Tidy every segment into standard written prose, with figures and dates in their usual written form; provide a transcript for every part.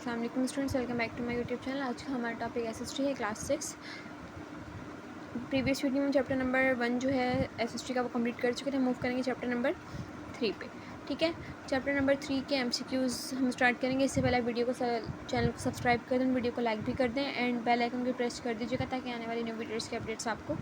अस्सलाम वालेकुम students, welcome back to my YouTube channel. आज का हमारा टॉपिक एसएसटी है, क्लास 6। प्रीवियस वीडियो में चैप्टर नंबर 1 जो है एसएसटी का वो कंप्लीट कर चुके थे। मूव करेंगे चैप्टर नंबर 3 पे। ठीक है, चैप्टर नंबर 3 के एमसीक्यूज़ हम स्टार्ट करेंगे। इससे पहले वीडियो को चैनल को सब्सक्राइब कर दें, वीडियो को लाइक भी कर दें एंड बेल आइकन को प्रेस कर दीजिएगा ताकि आने वाली न्यू वीडियोज़ की अपडेट्स आपको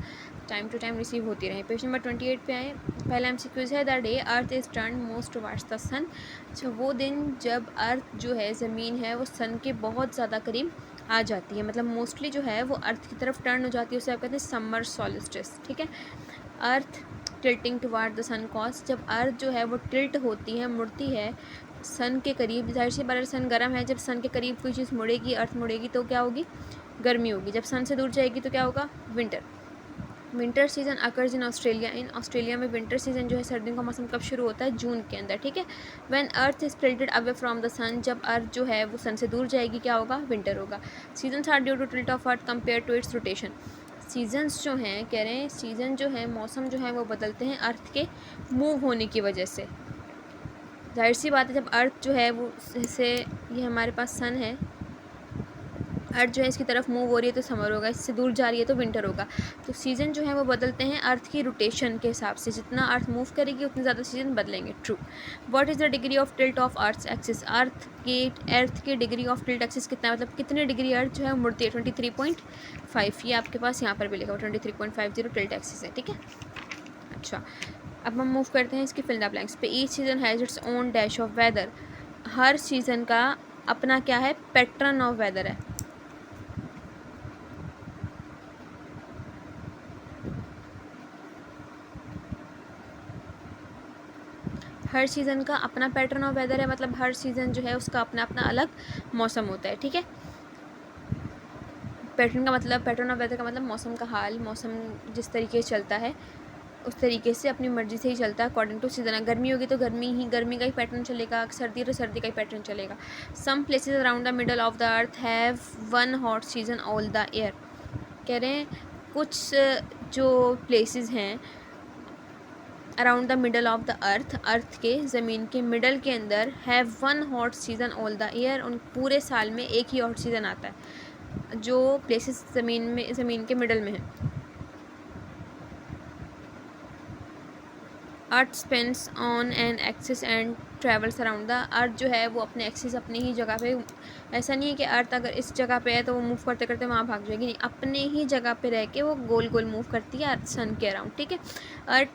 टाइम टू टाइम रिसीव होती रहे। पेज नंबर 28 पे आए। पहला एमसीक्यूज़ है, the day earth is turn most towards the sun. अच्छा, वो दिन जब अर्थ जो है ज़मीन है वो सन के बहुत ज़्यादा करीब आ जाती है, मतलब मोस्टली जो है वो अर्थ की तरफ टर्न हो जाती है, उसे आप कहते हैं समर सॉलिस्टिस। ठीक है, earth tilting toward the sun cause, जब अर्थ जो है वो टिल्ट होती है, मुड़ती है सन के करीब। जाहिर सी बात है, सन गर्म है, जब सन के करीब कोई चीज़ मुड़ेगी, अर्थ मुड़ेगी तो क्या होगी, गर्मी होगी। जब सन से दूर जाएगी तो क्या होगा, winter. Winter season occurs in Australia. In Australia में विंटर सीजन जो है, सर्दियों का मौसम कब शुरू होता है, जून के अंदर। ठीक है, when earth is tilted away from the sun, जब अर्थ जो है वो सन से दूर जाएगी क्या होगा, विंटर होगा। Seasons are due to tilt of earth compare to its rotation. Seasons जो हैं, कह रहे हैं सीज़न जो है, मौसम जो है वो बदलते हैं अर्थ के मूव होने की वजह से। जाहिर सी बात है, जब अर्थ जो है वो से, ये हमारे पास सन है, अर्थ जो है इसकी तरफ मूव हो रही है तो समर होगा, इससे दूर जा रही है तो विंटर होगा। तो सीज़न जो है वो बदलते हैं अर्थ की रोटेशन के हिसाब से, जितना अर्थ मूव करेगी उतने ज़्यादा सीजन बदलेंगे। True. What is the degree of tilt of earth axis. Earth के डिग्री ऑफ टिल्ट एक्सिस कितना है, मतलब कितने डिग्री अर्थ जो है मुड़ती है, 23.5। ये आपके पास यहाँ पर भी लिखा हुआ 23.50 टिल्ट एक्सिस है। ठीक है, अच्छा अब हम मूव करते हैं इसकी फिल द ब्लैंक्स पे। Each season has its own dash of weather. हर सीज़न का अपना क्या है, पैटर्न ऑफ वेदर है। हर सीज़न का अपना पैटर्न ऑफ वेदर है, मतलब हर सीज़न जो है उसका अपना अपना अलग मौसम होता है। ठीक है, पैटर्न का मतलब, पैटर्न ऑफ वेदर का मतलब मौसम का हाल, मौसम जिस तरीके से चलता है उस तरीके से अपनी मर्ज़ी से ही चलता है अकॉर्डिंग टू सीज़न। गर्मी होगी तो गर्मी का ही पैटर्न चलेगा, सर्दी तो सर्दी का ही पैटर्न चलेगा। Some places around the middle of the earth have one hot season all the year. कह रहे हैं कुछ जो प्लेसेस हैं around the middle of the earth के ज़मीन के मिडल के अंदर, have one hot season all the year, उन पूरे साल में एक ही हॉट सीज़न आता है जो प्लेसेस ज़मीन के मिडल में है। Earth spins on an axis and travels around the earth जो है वो अपने एक्सिस, अपनी ही जगह पे, ऐसा नहीं है कि अर्थ अगर इस जगह पे है तो वो मूव करते करते वहाँ भाग जाएगी, नहीं, अपने ही जगह पे रह के वो गोल गोल मूव करती है अर्थ सन के अराउंड। ठीक है, अर्थ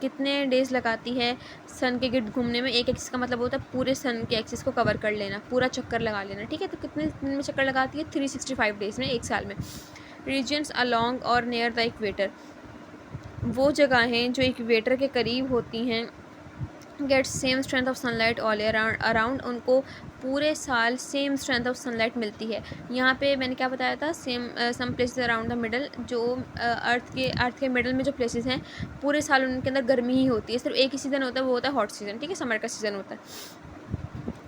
कितने डेज़ लगाती है सन के गिर्द घूमने में। एक एक्सिस का मतलब होता है पूरे सन के एक्सिस को कवर कर लेना, पूरा चक्कर लगा लेना। ठीक है, तो कितने दिन में चक्कर लगाती है, 365 डेज़ में, एक साल में। रीजन्स अलॉन्ग और नियर द इक्वेटर, वो जगहें जो इक्वेटर के करीब होती हैं, get same strength of sunlight all year around, उनको पूरे साल सेम स्ट्रेंथ ऑफ सनलाइट मिलती है। यहाँ पे मैंने क्या बताया था, some places around the middle, जो अर्थ के मिडल में जो प्लेसेस हैं पूरे साल उनके अंदर गर्मी ही होती है, सिर्फ एक ही सीज़न होता है, वो होता है हॉट सीज़न। ठीक है, समर का सीज़न होता है।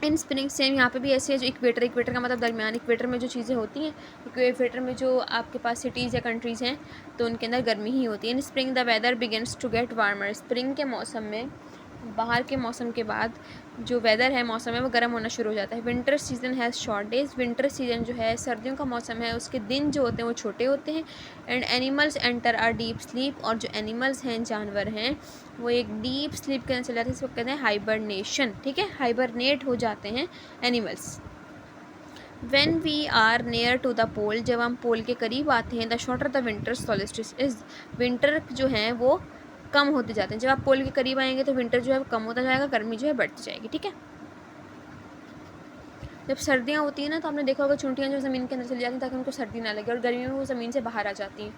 इन स्प्रिंग सेम यहाँ पे भी ऐसे है, जो इक्वेटर का मतलब दरमियान, इक्वेटर में जो चीज़ें होती हैं, इक्वेटर में जो आपके पास सिटीज़ या कंट्रीज़ हैं तो उनके अंदर गर्मी ही होती है। In spring the weather begins to get warmer, spring के मौसम में, बाहर के मौसम के बाद जो वेदर है, मौसम है, वो गर्म होना शुरू हो जाता है। Winter season has short days, winter season जो है सर्दियों का मौसम है, उसके दिन जो होते हैं वो छोटे होते हैं। And animals enter are deep sleep, और जो एनिमल्स हैं, जानवर हैं, वो एक डीप स्लीप के अंदर चले जाते हैं, इसको कहते हैं हाइबरनेशन। ठीक है, हाइबरनेट हो जाते हैं animals. When we are near to the pole, जब हम पोल के करीब आते हैं, the shorter the winter solstice is, winter जो हैं वो कम होते जाते हैं। जब आप पोल के करीब आएंगे तो विंटर जो है वो कम होता जाएगा, गर्मी जो है बढ़ती जाएगी। ठीक है, जब सर्दियाँ होती हैं ना तो आपने देखा होगा चूंटियाँ जो ज़मीन के अंदर चली जाती हैं ताकि उनको सर्दी ना लगे, और गर्मी में वो ज़मीन से बाहर आ जाती हैं।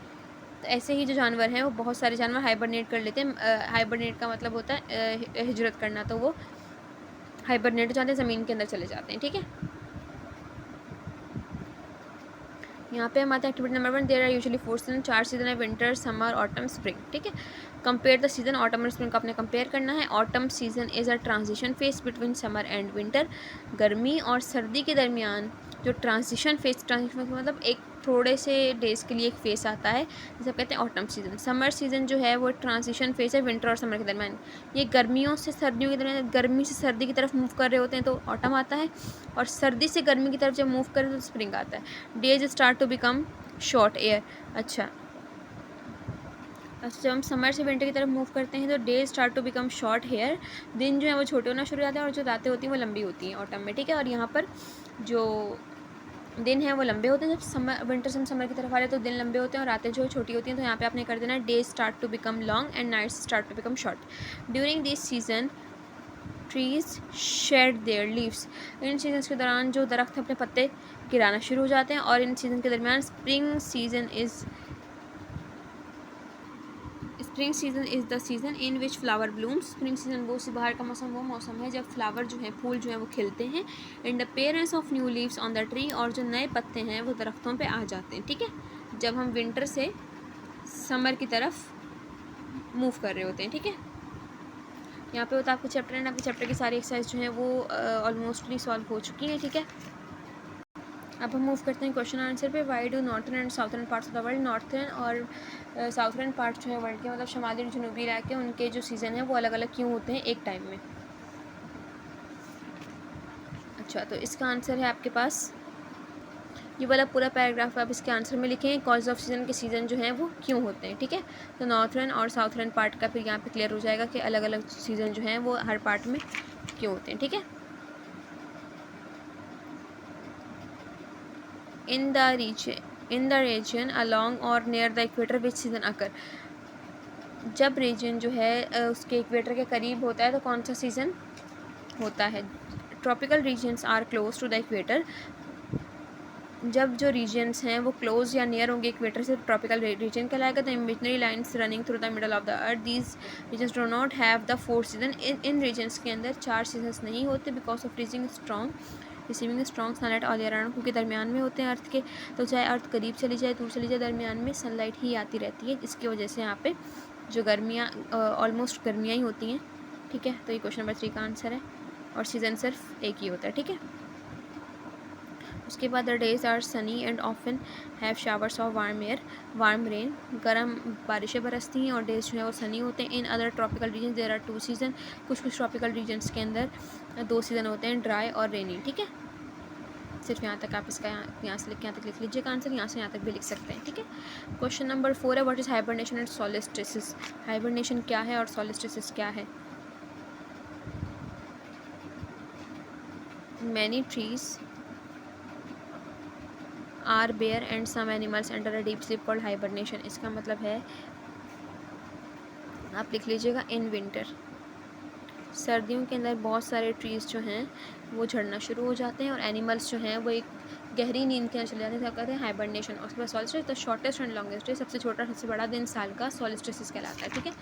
तो ऐसे ही जो जानवर हैं वो बहुत सारे जानवर हाइबरनेट कर लेते हैं। हाइबरनेट का मतलब होता है हिजरत करना, तो वो हाइबरनेट हो जाते हैं, ज़मीन के अंदर चले जाते हैं। ठीक है, यहाँ पे हम आते हैं activity number 1। There are usually 4 season, 4 season है, विंटर, समर, ऑटम, स्प्रिंग। ठीक है, कंपेयर द सीजन, ऑटम और स्प्रिंग को आपने कंपेयर करना है। Autumn season is a transition phase between summer and winter, गर्मी और सर्दी के दरमियान जो ट्रांजिशन फेज मतलब एक थोड़े से डेज़ के लिए एक फेस आता है जिसे कहते हैं ऑटम सीज़न। समर सीज़न जो है वो ट्रांजिशन फेस है विंटर और समर के दरमियान। ये गर्मियों से सर्दियों के दरमियान, गर्मी से सर्दी की तरफ मूव कर रहे होते हैं तो ऑटम आता है, और सर्दी से गर्मी की तरफ जब मूव करें तो स्प्रिंग आता है। Days start to become shorter. अच्छा, जब हम समर से विंटर की तरफ मूव करते हैं तो days start to become shorter, दिन जो है वो छोटे होना शुरू हो जाते हैं और जो रातें होती हैं वो लंबी होती हैं ऑटम में, ठीक है। और यहाँ पर जो दिन है वो लंबे होते हैं। जब समर विंटर से हम समर की तरफ आ रहे हैं तो दिन लंबे होते हैं और रातें जो है छोटी होती हैं। तो यहाँ पे आपने कर देना days start to become long and nights start to become short. During this season trees shed their leaves. इन सीजन्स के दौरान जो दरख्त अपने पत्ते गिराना शुरू हो जाते हैं। और इन सीजन के दरमियान spring season is the season in which flower blooms. Spring season वो सी बाहर का मौसम, वो मौसम है जब फ्लावर जो है, फूल जो है वो खिलते हैं। And appearance of new leaves on the tree, और जो नए पत्ते हैं वो दरख्तों पे आ जाते हैं, ठीक है, जब हम विंटर से समर की तरफ मूव कर रहे होते हैं, ठीक है। यहाँ पे होता है आपका चैप्टर एंड आपके चैप्टर की सारी एक्सरसाइज जो है वो ऑलमोस्टली सॉल्व हो चुकी है, ठीक है। अब हम मूव करते हैं क्वेश्चन आंसर पे। Why do northern and southern parts of the world, northern और साउथर्न पार्ट जो है वर्ल्ड के, मतलब शुमाली और जनूबी इलाके, उनके जो सीज़न है वो अलग अलग क्यों होते हैं एक टाइम में। अच्छा, तो इसका आंसर है आपके पास ये वाला पूरा पैराग्राफ आप इसके आंसर में लिखें। कॉज ऑफ सीज़न के सीज़न जो हैं वो क्यों होते हैं, ठीक है। तो नॉर्थर्न और साउथर्न पार्ट का फिर यहाँ पे क्लियर हो जाएगा कि अलग अलग सीज़न जो हैं वो हर पार्ट में क्यों होते हैं, ठीक है। इन द रीजन अलॉन्ग और near the equator which season occur. जब रीजन जो है उसके इक्वेटर के करीब होता है तो कौन सा सीज़न होता है। Tropical regions are close to the equator. जब जो रीजन्स हैं वो क्लोज या नियर होंगे इक्वेटर से, ट्रॉपिकल रीजन कहलाएगा। The imaginary lines running through the middle of the earth, these regions do not have the 4 season. इन रीजन्स के अंदर 4 सीजन्स नहीं होते because of receiving strong sunlight all year round, क्योंकि दरमियान में होते हैं अर्थ के। तो चाहे अर्थ करीब चली जाए दूर चली जाए, दरमियान में सनलाइट ही आती रहती है, इसकी वजह से यहाँ पे जो गर्मियाँ ऑलमोस्ट गर्मियाँ ही होती हैं, ठीक है। तो ये क्वेश्चन नंबर 3 का आंसर है, और सीज़न सिर्फ एक ही होता है, ठीक है। उसके बाद the days are sunny and often have showers of warm rain. गर्म बारिशें बरसती हैं और डेज जो है वो सनी होते हैं। In other tropical region there are 2 season. कुछ ट्रॉपिकल रीजन्स के अंदर 2 सीज़न होते हैं, ड्राई और रेनी, ठीक है। सिर्फ यहाँ तक आप इसका यहाँ से यहाँ तक लिख लीजिएगा आंसर, यहाँ से यहाँ तक भी लिख सकते हैं, ठीक है। क्वेश्चन नंबर 4 है what is hibernation and solstices. Hibernation क्या है और सोलिस्टिसिस क्या है। Many trees are bare and some animals under a deep sleep called hibernation. इसका मतलब है, आप लिख लीजिएगा, इन विंटर, सर्दियों के अंदर बहुत सारे ट्रीज़ जो हैं वो झड़ना शुरू हो जाते हैं और एनिमल्स जो हैं वो एक गहरी नींद के अंदर चले जाते हैं, क्या कहते हैं, हाइबरनेशन। और उसके बाद solstice, the shortest and longest day, सबसे छोटा सबसे बड़ा दिन साल का सोलिस्टिस कहलाता है, ठीक है।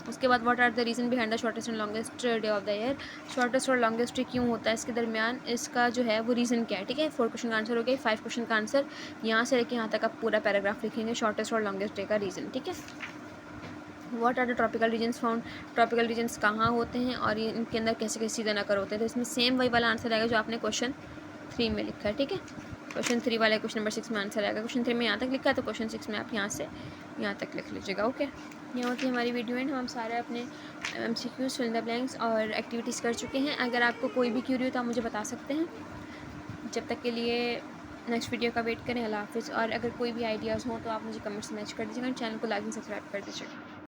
उसके बाद what are the reason behind the shortest and longest day of the year. Shortest और लॉन्गेस्ट डे क्यों होता है इसके दरमियान, इसका जो है वो रीज़न क्या है, ठीक है। 4 क्वेश्चन का आंसर हो गया। 5 क्वेश्चन का आंसर यहाँ से लेके यहाँ तक आप पूरा पैराग्राफ लिखेंगे, शॉर्टेस्ट और लॉन्गेस्ट डे का रीज़न, ठीक है। What are the tropical regions found, tropical regions कहाँ होते हैं और इनके अंदर कैसे कैसे सीजन अकर होते हैं। तो इसमें सेम वही वाला आंसर आएगा जो आपने क्वेश्चन 3 में लिखा है, ठीक है। क्वेश्चन 3 वाले क्वेश्चन नंबर 6 में आंसर आएगा। क्वेश्चन 3 में यहाँ तक लिखा है तो क्वेश्चन 6 में आप यहाँ से यहाँ तक लिख लीजिएगा, ओके। यहाँ होती है हमारी वीडियो एंड हम सारे अपने MCQs, fill in the blanks और एक्टिविटीज़ कर चुके हैं। अगर आपको कोई भी क्यूरी हो तो आप मुझे बता सकते हैं। जब तक के लिए नेक्स्ट वीडियो का वेट करें। अल्लाह हाफिज़। और अगर कोई भी आइडियाज़ हों तो आप मुझे कमेंट्स में मैच कर दीजिएगा। चैनल को लाइक एंड सब्सक्राइब कर दीजिएगा।